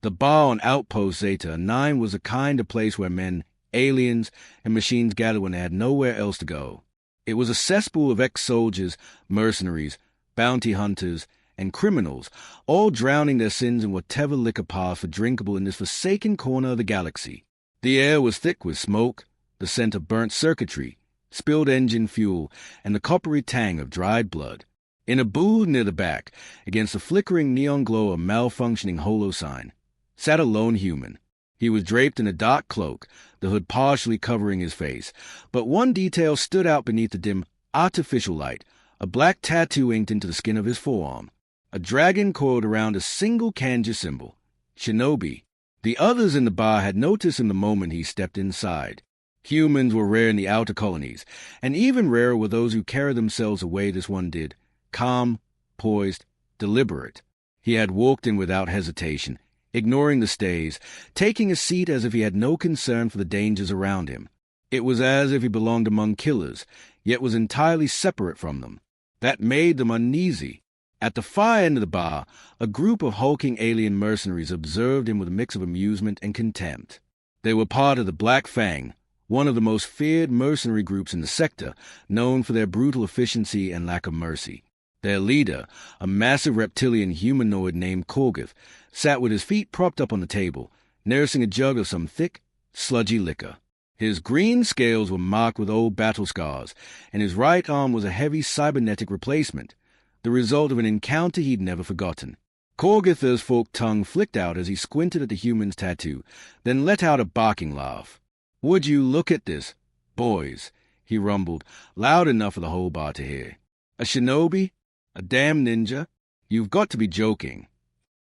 The bar on Outpost Zeta 9 was a kind of place where men, aliens, and machines gathered when they had nowhere else to go. It was a cesspool of ex-soldiers, mercenaries, bounty hunters, and criminals, all drowning their sins in whatever liquor passed for drinkable in this forsaken corner of the galaxy. The air was thick with smoke, the scent of burnt circuitry, spilled engine fuel, and the coppery tang of dried blood. In a booth near the back, against the flickering neon glow of a malfunctioning holo sign, sat a lone human. He was draped in a dark cloak, the hood partially covering his face, but one detail stood out beneath the dim, artificial light, a black tattoo inked into the skin of his forearm. A dragon coiled around a single kanji symbol, Shinobi. The others in the bar had noticed him the moment he stepped inside. Humans were rare in the outer colonies, and even rarer were those who carried themselves the way this one did, calm, poised, deliberate. He had walked in without hesitation, ignoring the stays, taking a seat as if he had no concern for the dangers around him. It was as if he belonged among killers, yet was entirely separate from them. That made them uneasy. At the far end of the bar, a group of hulking alien mercenaries observed him with a mix of amusement and contempt. They were part of the Black Fang, one of the most feared mercenary groups in the sector, known for their brutal efficiency and lack of mercy. Their leader, a massive reptilian humanoid named Korgoth, sat with his feet propped up on the table, nursing a jug of some thick, sludgy liquor. His green scales were marked with old battle scars, and his right arm was a heavy cybernetic replacement, the result of an encounter he'd never forgotten. Korgoth's forked tongue flicked out as he squinted at the human's tattoo, then let out a barking laugh. "Would you look at this, boys?" he rumbled, loud enough for the whole bar to hear. "A shinobi? A damn ninja? You've got to be joking."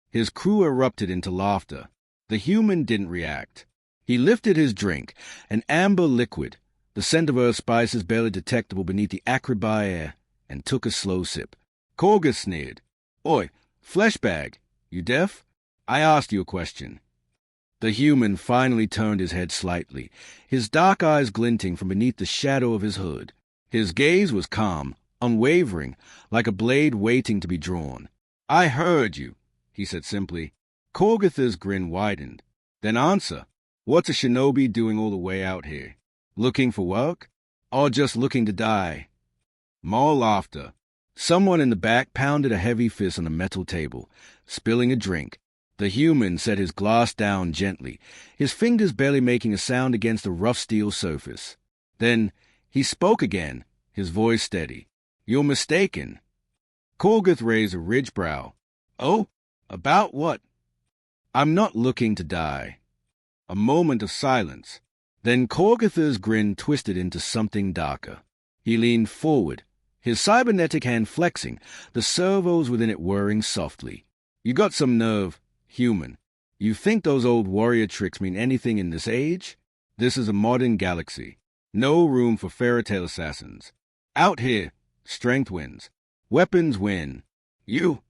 His crew erupted into laughter. The human didn't react. He lifted his drink, an amber liquid, the scent of earth spices barely detectable beneath the acrid bar air, and took a slow sip. Korgoth sneered. "Oi, fleshbag, you deaf? I asked you a question." The human finally turned his head slightly, his dark eyes glinting from beneath the shadow of his hood. His gaze was calm, unwavering, like a blade waiting to be drawn. "I heard you," he said simply. Korgoth's grin widened. "Then answer. What's a shinobi doing all the way out here? Looking for work? Or just looking to die?" More laughter. Someone in the back pounded a heavy fist on the metal table, spilling a drink. The human set his glass down gently, his fingers barely making a sound against the rough steel surface. Then he spoke again, his voice steady. "You're mistaken." Korgoth raised a ridged brow. "Oh? About what?" "I'm not looking to die." A moment of silence. Then Korgoth's grin twisted into something darker. He leaned forward, his cybernetic hand flexing, the servos within it whirring softly. "You got some nerve, human. You think those old warrior tricks mean anything in this age? This is a modern galaxy. No room for fairy tale assassins. Out here, strength wins. Weapons win. You..."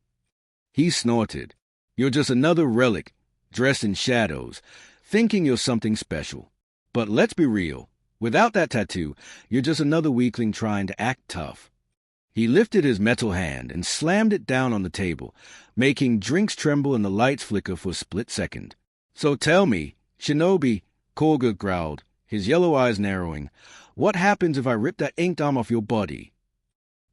He snorted. "You're just another relic, dressed in shadows, thinking you're something special. But let's be real. Without that tattoo, you're just another weakling trying to act tough." He lifted his metal hand and slammed it down on the table, making drinks tremble and the lights flicker for a split second. "So tell me, Shinobi," Korgoth growled, his yellow eyes narrowing, "what happens if I rip that inked arm off your body?"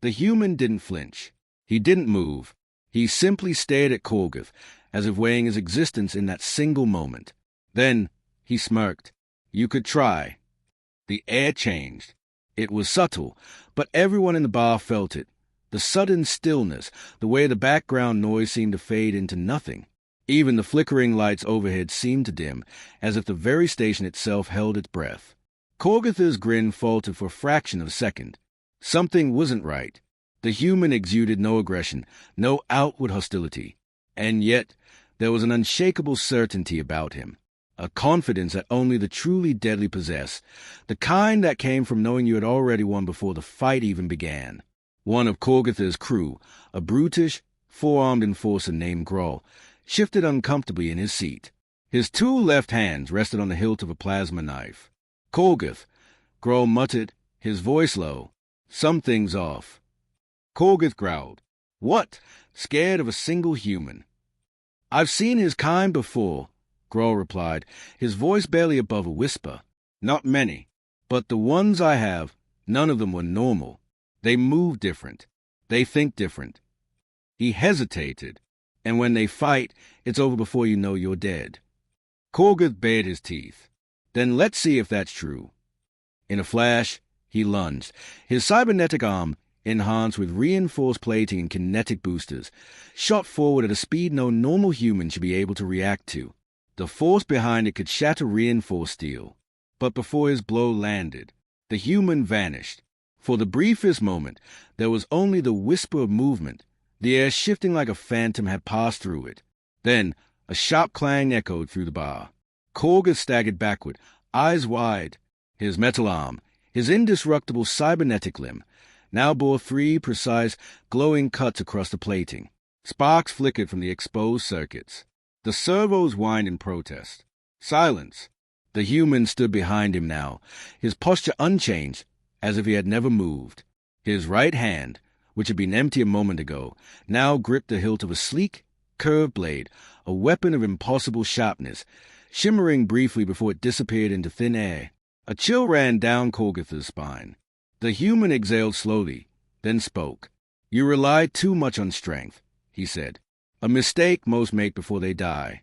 The human didn't flinch. He didn't move. He simply stared at Korgoth, as if weighing his existence in that single moment. Then he smirked. "You could try." The air changed. It was subtle, but everyone in the bar felt it. The sudden stillness, the way the background noise seemed to fade into nothing. Even the flickering lights overhead seemed to dim, as if the very station itself held its breath. Korgoth's grin faltered for a fraction of a second. Something wasn't right. The human exuded no aggression, no outward hostility. And yet, there was an unshakable certainty about him. A confidence that only the truly deadly possess, the kind that came from knowing you had already won before the fight even began. One of Korgoth's crew, a brutish, four-armed enforcer named Groll, shifted uncomfortably in his seat. His two left hands rested on the hilt of a plasma knife. "Korgoth," Groll muttered, his voice low. "Something's off." Korgoth growled. "What? Scared of a single human?" "I've seen his kind before," Grohl replied, his voice barely above a whisper. "Not many. But the ones I have, none of them were normal. They move different. They think different." He hesitated. "And when they fight, it's over before you know you're dead." Korgoth bared his teeth. "Then let's see if that's true." In a flash, he lunged, his cybernetic arm, enhanced with reinforced plating and kinetic boosters, shot forward at a speed no normal human should be able to react to. The force behind it could shatter reinforced steel. But before his blow landed, the human vanished. For the briefest moment, there was only the whisper of movement. The air shifting like a phantom had passed through it. Then a sharp clang echoed through the bar. Korgoth staggered backward, eyes wide. His metal arm, his indestructible cybernetic limb, now bore 3 precise, glowing cuts across the plating. Sparks flickered from the exposed circuits. The servos whined in protest. Silence. The human stood behind him now, his posture unchanged, as if he had never moved. His right hand, which had been empty a moment ago, now gripped the hilt of a sleek, curved blade, a weapon of impossible sharpness, shimmering briefly before it disappeared into thin air. A chill ran down Korgoth's spine. The human exhaled slowly, then spoke. "You rely too much on strength," he said. "A mistake most make before they die."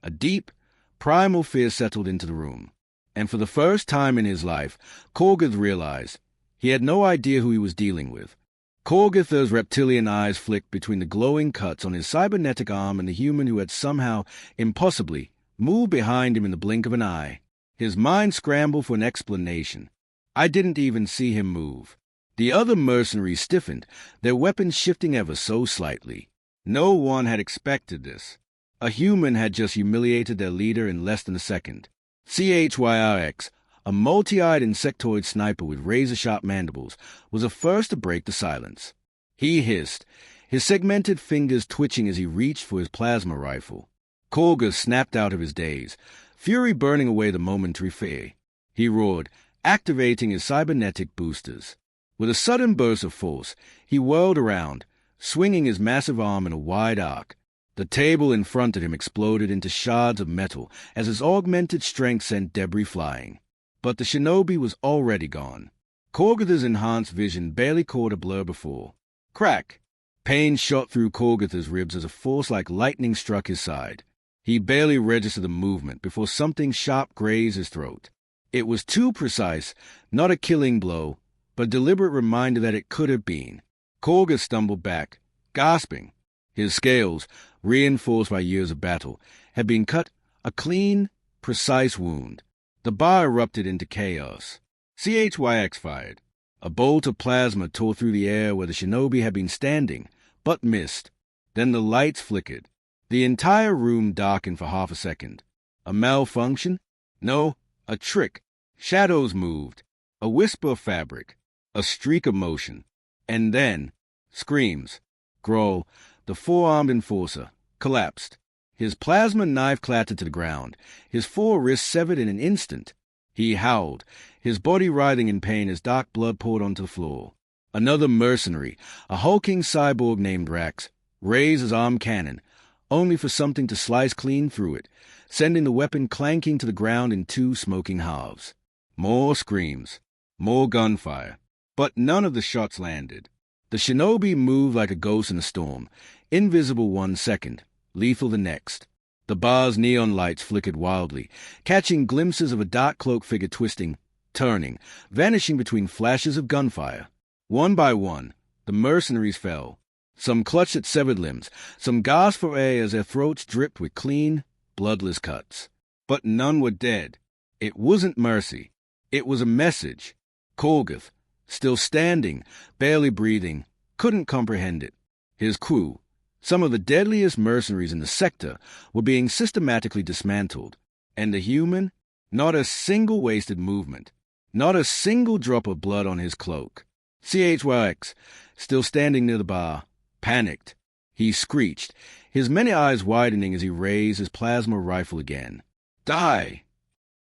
A deep, primal fear settled into the room, and for the first time in his life, Korgoth realized he had no idea who he was dealing with. Korgoth's reptilian eyes flicked between the glowing cuts on his cybernetic arm and the human who had somehow, impossibly, moved behind him in the blink of an eye. His mind scrambled for an explanation. "I didn't even see him move." The other mercenaries stiffened, their weapons shifting ever so slightly. No one had expected this. A human had just humiliated their leader in less than a second. HFY, a multi-eyed insectoid sniper with razor-sharp mandibles, was the first to break the silence. He hissed, his segmented fingers twitching as he reached for his plasma rifle. Korgoth snapped out of his daze, fury burning away the momentary fear. He roared, activating his cybernetic boosters. With a sudden burst of force, he whirled around, swinging his massive arm in a wide arc. The table in front of him exploded into shards of metal as his augmented strength sent debris flying. But the Shinobi was already gone. Korgoth's enhanced vision barely caught a blur before. Crack! Pain shot through Korgoth's ribs as a force like lightning struck his side. He barely registered the movement before something sharp grazed his throat. It was too precise, not a killing blow, but a deliberate reminder that it could have been. Korgoth stumbled back, gasping. His scales, reinforced by years of battle, had been cut, a clean, precise wound. The bar erupted into chaos. CHYX fired. A bolt of plasma tore through the air where the Shinobi had been standing, but missed. Then the lights flickered. The entire room darkened for half a second. A malfunction? No, a trick. Shadows moved. A wisp of fabric. A streak of motion. And then, screams. Grohl, the four-armed enforcer, collapsed. His plasma knife clattered to the ground, his 4 wrists severed in an instant. He howled, his body writhing in pain as dark blood poured onto the floor. Another mercenary, a hulking cyborg named Rax, raised his armed cannon, only for something to slice clean through it, sending the weapon clanking to the ground in 2 smoking halves. More screams, more gunfire, but none of the shots landed. The Shinobi moved like a ghost in a storm, invisible 1 second, lethal the next. The bar's neon lights flickered wildly, catching glimpses of a dark-cloaked figure twisting, turning, vanishing between flashes of gunfire. One by one, the mercenaries fell. Some clutched at severed limbs, some gasped for air as their throats dripped with clean, bloodless cuts. But none were dead. It wasn't mercy. It was a message. Korgoth, still standing, barely breathing, couldn't comprehend it. His crew, some of the deadliest mercenaries in the sector, were being systematically dismantled. And the human? Not a single wasted movement. Not a single drop of blood on his cloak. CHYX, still standing near the bar, panicked. He screeched, his many eyes widening as he raised his plasma rifle again. Die!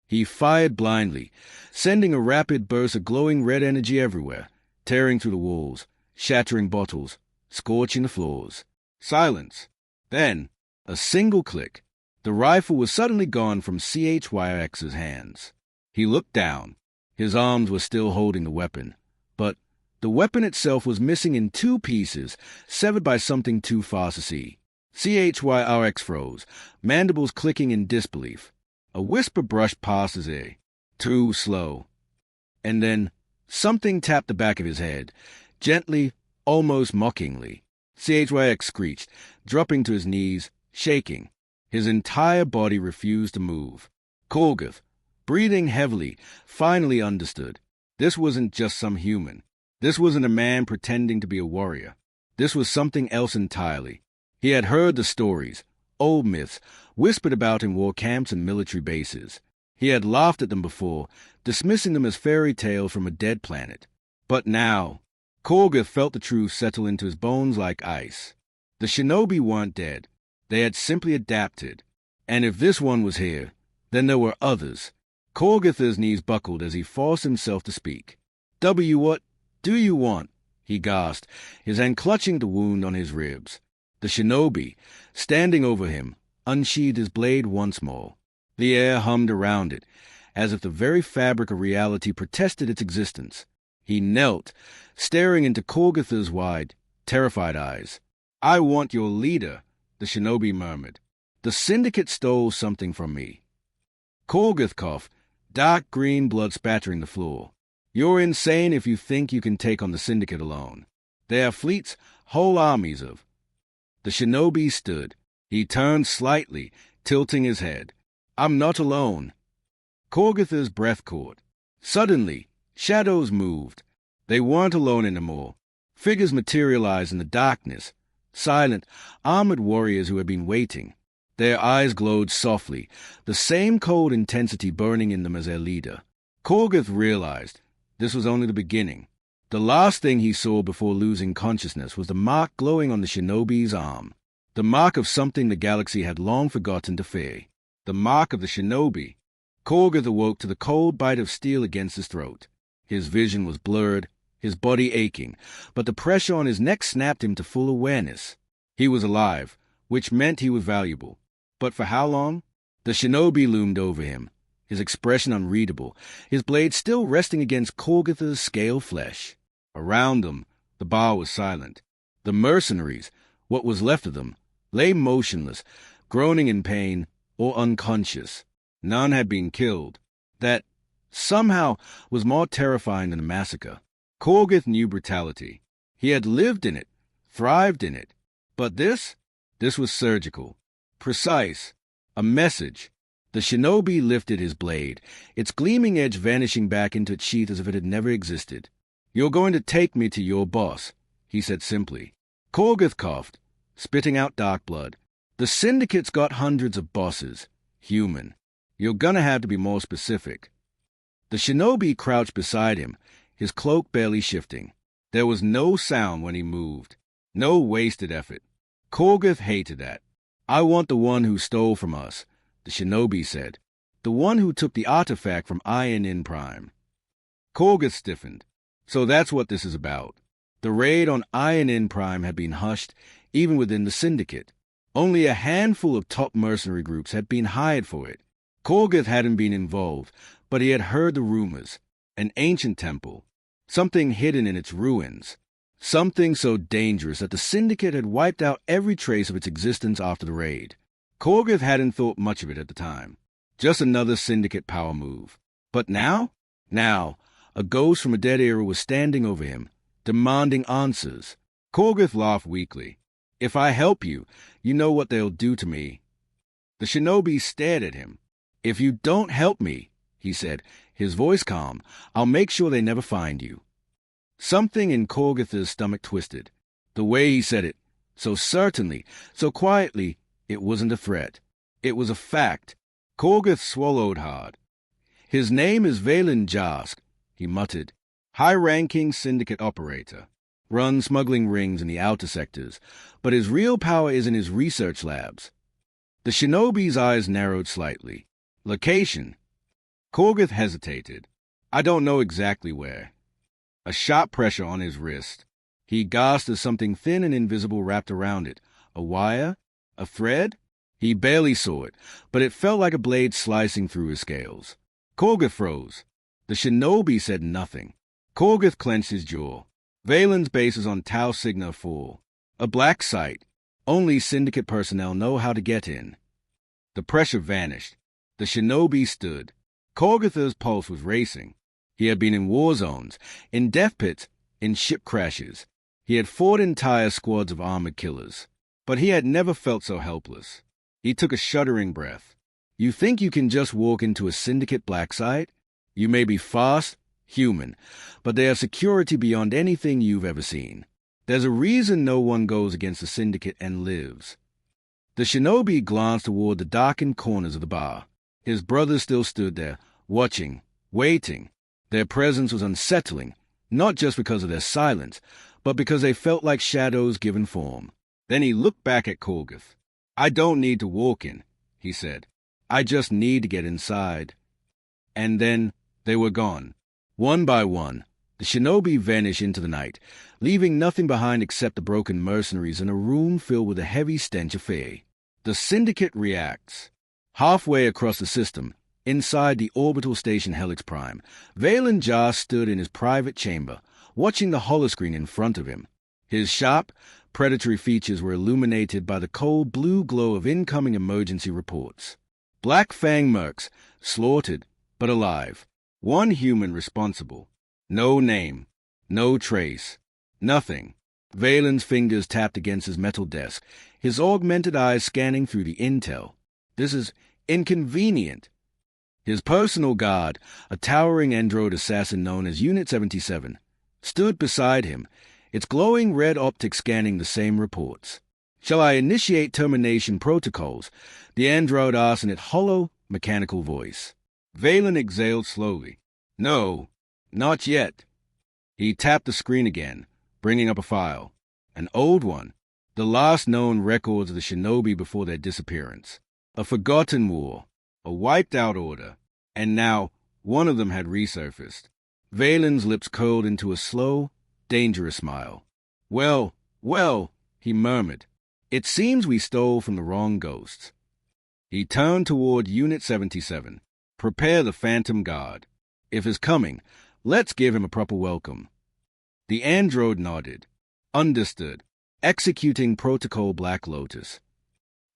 He fired blindly, sending a rapid burst of glowing red energy everywhere, tearing through the walls, shattering bottles, scorching the floors. Silence. Then, A single click. The rifle was suddenly gone from CHYX's hands. He looked down. His arms were still holding the weapon, but the weapon itself was missing in two pieces, severed by something too fast to see. CHYRX froze, mandibles clicking in disbelief. A whisper brushed past his ear. Too slow. And then something tapped the back of his head, gently, almost mockingly. CHYX screeched, dropping to his knees, shaking. His entire body refused to move. Korgoth, breathing heavily, finally understood. This wasn't just some human. This wasn't a man pretending to be a warrior. This was something else entirely. He had heard the stories, old myths, whispered about in war camps and military bases. He had laughed at them before, dismissing them as fairy tales from a dead planet. But now, Korgoth felt the truth settle into his bones like ice. The Shinobi weren't dead. They had simply adapted. And if this one was here, then there were others. Korgoth's knees buckled as he forced himself to speak. What do you want? He gasped, his hand clutching the wound on his ribs. The Shinobi, standing over him, unsheathed his blade once more. The air hummed around it, as if the very fabric of reality protested its existence. He knelt, staring into Korgoth's wide, terrified eyes. I want your leader, the Shinobi murmured. The Syndicate stole something from me. Korgoth coughed, dark green blood spattering the floor. You're insane if you think you can take on the Syndicate alone. They have fleets, whole armies of. The Shinobi stood. He turned slightly, tilting his head. I'm not alone. Korgoth's breath caught. Suddenly, shadows moved. They weren't alone anymore. Figures materialized in the darkness. Silent, armored warriors who had been waiting. Their eyes glowed softly, the same cold intensity burning in them as their leader. Korgoth realized this was only the beginning. The last thing he saw before losing consciousness was the mark glowing on the Shinobi's arm. The mark of something the galaxy had long forgotten to fear. The mark of the Shinobi. Korgoth awoke to the cold bite of steel against his throat. His vision was blurred, his body aching, but the pressure on his neck snapped him to full awareness. He was alive, which meant he was valuable. But for how long? The Shinobi loomed over him, his expression unreadable, his blade still resting against Korgoth's scale flesh. Around them, the bar was silent. The mercenaries, what was left of them, lay motionless, groaning in pain or unconscious. None had been killed. That, somehow, was more terrifying than a massacre. Korgoth knew brutality. He had lived in it, thrived in it. But this was surgical, precise, a message. The Shinobi lifted his blade, its gleaming edge vanishing back into its sheath as if it had never existed. You're going to take me to your boss, he said simply. Korgoth coughed, spitting out dark blood. The Syndicate's got hundreds of bosses, human. You're gonna have to be more specific. The Shinobi crouched beside him, his cloak barely shifting. There was no sound when he moved, no wasted effort. Korgoth hated that. I want the one who stole from us, the Shinobi said. The one who took the artifact from INN Prime. Korgoth stiffened. So that's what this is about. The raid on INN Prime had been hushed, even within the Syndicate. Only a handful of top mercenary groups had been hired for it. Korgoth hadn't been involved, but he had heard the rumors. An ancient temple. Something hidden in its ruins. Something so dangerous that the Syndicate had wiped out every trace of its existence after the raid. Korgoth hadn't thought much of it at the time. Just another Syndicate power move. But now? Now, a ghost from a dead era was standing over him, demanding answers. Korgoth laughed weakly. If I help you, you know what they'll do to me. The Shinobi stared at him. If you don't help me, he said, his voice calm, I'll make sure they never find you. Something in Korgoth's stomach twisted. The way he said it, so certainly, so quietly, it wasn't a threat. It was a fact. Korgoth swallowed hard. His name is Valen Jask, he muttered. High-ranking Syndicate operator. Runs smuggling rings in the outer sectors, but his real power is in his research labs. The Shinobi's eyes narrowed slightly. Location? Korgoth hesitated. I don't know exactly where. A sharp pressure on his wrist. He gasped as something thin and invisible wrapped around it. A wire? A thread? He barely saw it, but it felt like a blade slicing through his scales. Korgoth froze. The Shinobi said nothing. Korgoth clenched his jaw. Valen's base is on Tau Cygna 4. A black site. Only Syndicate personnel know how to get in. The pressure vanished. The Shinobi stood. Korgoth's pulse was racing. He had been in war zones, in death pits, in ship crashes. He had fought entire squads of armored killers. But he had never felt so helpless. He took a shuddering breath. You think you can just walk into a Syndicate black site? You may be fast, human, but they have security beyond anything you've ever seen. There's a reason no one goes against the Syndicate and lives. The Shinobi glanced toward the darkened corners of the bar. His brothers still stood there, watching, waiting. Their presence was unsettling, not just because of their silence, but because they felt like shadows given form. Then he looked back at Korgoth. I don't need to walk in, he said. I just need to get inside. And then they were gone. One by one, the Shinobi vanished into the night, leaving nothing behind except the broken mercenaries in a room filled with a heavy stench of fear. The Syndicate reacts. Halfway across the system, inside the orbital station Helix Prime, Valen Jar stood in his private chamber, watching the holoscreen in front of him. His sharp, predatory features were illuminated by the cold blue glow of incoming emergency reports. Black Fang mercs, slaughtered, but alive. One human responsible. No name. No trace. Nothing. Valen's fingers tapped against his metal desk, his augmented eyes scanning through the intel. This is inconvenient. His personal guard, a towering android assassin known as Unit 77, stood beside him, its glowing red optics scanning the same reports. Shall I initiate termination protocols? The android asked in its hollow, mechanical voice. Valen exhaled slowly. No, not yet. He tapped the screen again, bringing up a file. An old one. The last known records of the Shinobi before their disappearance. A forgotten war. A wiped-out order. And now, one of them had resurfaced. Valen's lips curled into a slow, dangerous smile. Well, he murmured. It seems we stole from the wrong ghosts. He turned toward Unit 77. Prepare the Phantom Guard. If he's coming, let's give him a proper welcome. The android nodded. Understood. Executing Protocol Black Lotus.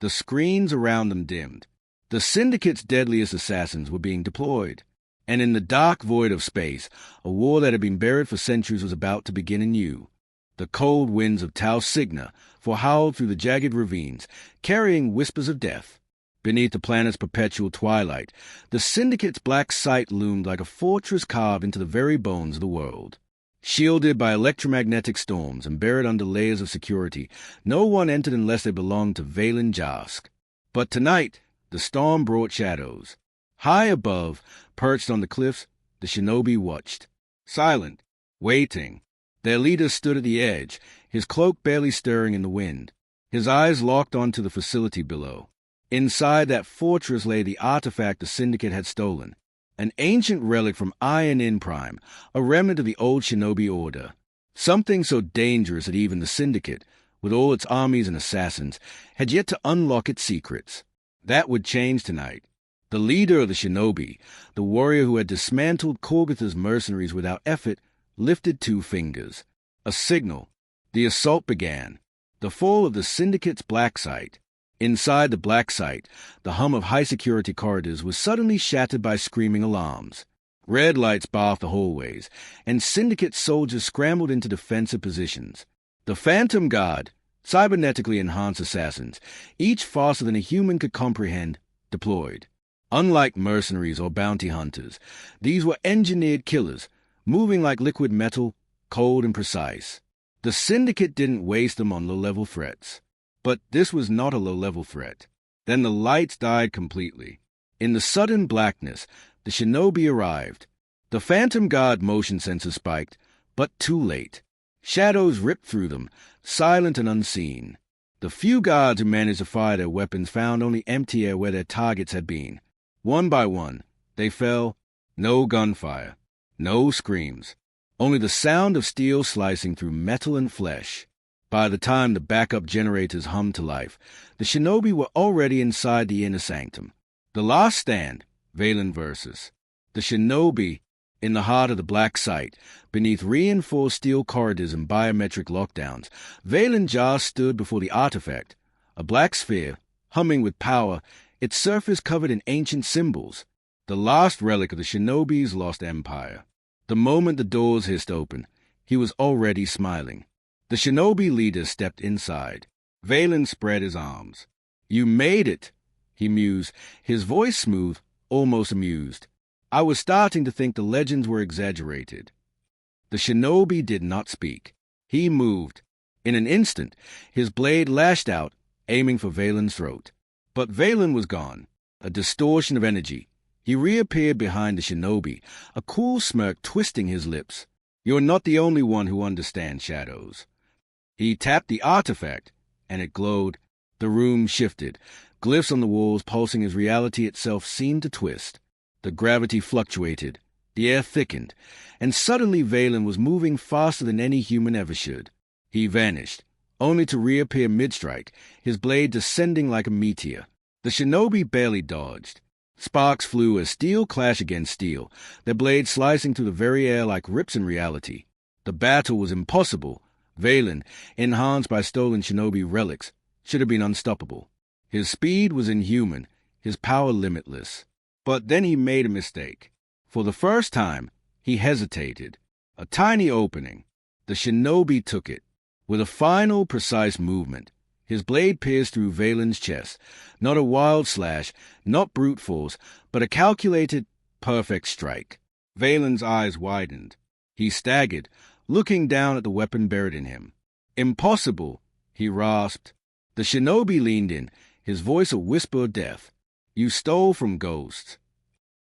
The screens around them dimmed. The Syndicate's deadliest assassins were being deployed. And in the dark void of space, a war that had been buried for centuries was about to begin anew. The cold winds of Tau Cygna howled through the jagged ravines, carrying whispers of death. Beneath the planet's perpetual twilight, the Syndicate's black site loomed like a fortress carved into the very bones of the world. Shielded by electromagnetic storms and buried under layers of security, no one entered unless they belonged to Valen Jask. But tonight, the storm brought shadows. High above, perched on the cliffs, the Shinobi watched. Silent, waiting. Their leader stood at the edge, his cloak barely stirring in the wind. His eyes locked onto the facility below. Inside that fortress lay the artifact the Syndicate had stolen. An ancient relic from Iron In Prime, a remnant of the old Shinobi Order. Something so dangerous that even the Syndicate, with all its armies and assassins, had yet to unlock its secrets. That would change tonight. The leader of the Shinobi, the warrior who had dismantled Korgoth's mercenaries without effort, lifted 2 fingers. A signal. The assault began. The fall of the Syndicate's black site. Inside the black site, the hum of high-security corridors was suddenly shattered by screaming alarms. Red lights barred the hallways, and Syndicate soldiers scrambled into defensive positions. The Phantom Guard, cybernetically enhanced assassins, each faster than a human could comprehend, deployed. Unlike mercenaries or bounty hunters, these were engineered killers, moving like liquid metal, cold and precise. The Syndicate didn't waste them on low-level threats. But this was not a low-level threat. Then the lights died completely. In the sudden blackness, the Shinobi arrived. The Phantom Guard motion sensor spiked, but too late. Shadows ripped through them, silent and unseen. The few guards who managed to fire their weapons found only empty air where their targets had been. One by one, they fell. No gunfire. No screams. Only the sound of steel slicing through metal and flesh. By the time the backup generators hummed to life, the Shinobi were already inside the inner sanctum. The last stand, Valen versus the Shinobi, in the heart of the black site, beneath reinforced steel corridors and biometric lockdowns. Valen Jar stood before the artifact, a black sphere, humming with power, its surface covered in ancient symbols, the last relic of the Shinobi's lost empire. The moment the doors hissed open, he was already smiling. The Shinobi leader stepped inside. Valen spread his arms. "You made it," he mused, his voice smooth, almost amused. "I was starting to think the legends were exaggerated." The Shinobi did not speak. He moved. In an instant, his blade lashed out, aiming for Valen's throat. But Valen was gone. A distortion of energy. He reappeared behind the Shinobi, a cool smirk twisting his lips. "You're not the only one who understands shadows." He tapped the artifact, and it glowed. The room shifted. Glyphs on the walls pulsing as reality itself seemed to twist. The gravity fluctuated. The air thickened. And suddenly Valen was moving faster than any human ever should. He vanished, only to reappear mid-strike, his blade descending like a meteor. The Shinobi barely dodged. Sparks flew as steel clashed against steel, their blades slicing through the very air like rips in reality. The battle was impossible. Valen, enhanced by stolen Shinobi relics, should have been unstoppable. His speed was inhuman, his power limitless. But then he made a mistake. For the first time, he hesitated. A tiny opening. The Shinobi took it. With a final, precise movement, his blade pierced through Valen's chest. Not a wild slash, not brute force, but a calculated, perfect strike. Valen's eyes widened. He staggered, looking down at the weapon buried in him. "Impossible," he rasped. The Shinobi leaned in, his voice a whisper of death. "You stole from ghosts."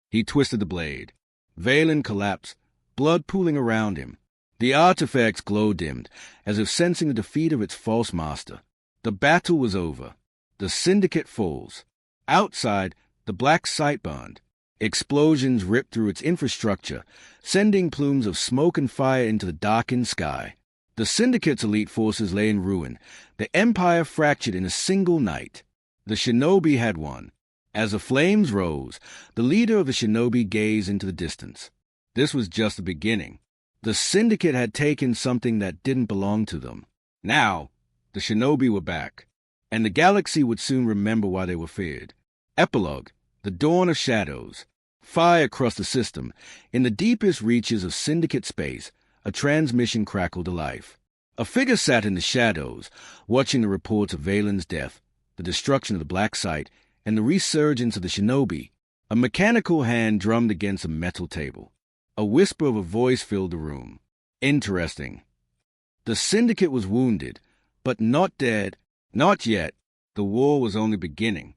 He twisted the blade. Valen collapsed, blood pooling around him. The artifact's glow dimmed, as if sensing the defeat of its false master. The battle was over. The Syndicate falls. Outside, the black site burned. Explosions ripped through its infrastructure, sending plumes of smoke and fire into the darkened sky. The Syndicate's elite forces lay in ruin. The Empire fractured in a single night. The Shinobi had won. As the flames rose, the leader of the Shinobi gazed into the distance. This was just the beginning. The Syndicate had taken something that didn't belong to them. Now, the Shinobi were back, and the galaxy would soon remember why they were feared. Epilogue: The Dawn of Shadows. Fire across the system. In the deepest reaches of Syndicate space, a transmission crackled to life. A figure sat in the shadows, watching the reports of Valen's death, the destruction of the black site, and the resurgence of the Shinobi. A mechanical hand drummed against a metal table. A whisper of a voice filled the room. "Interesting." The Syndicate was wounded, but not dead. Not yet. The war was only beginning.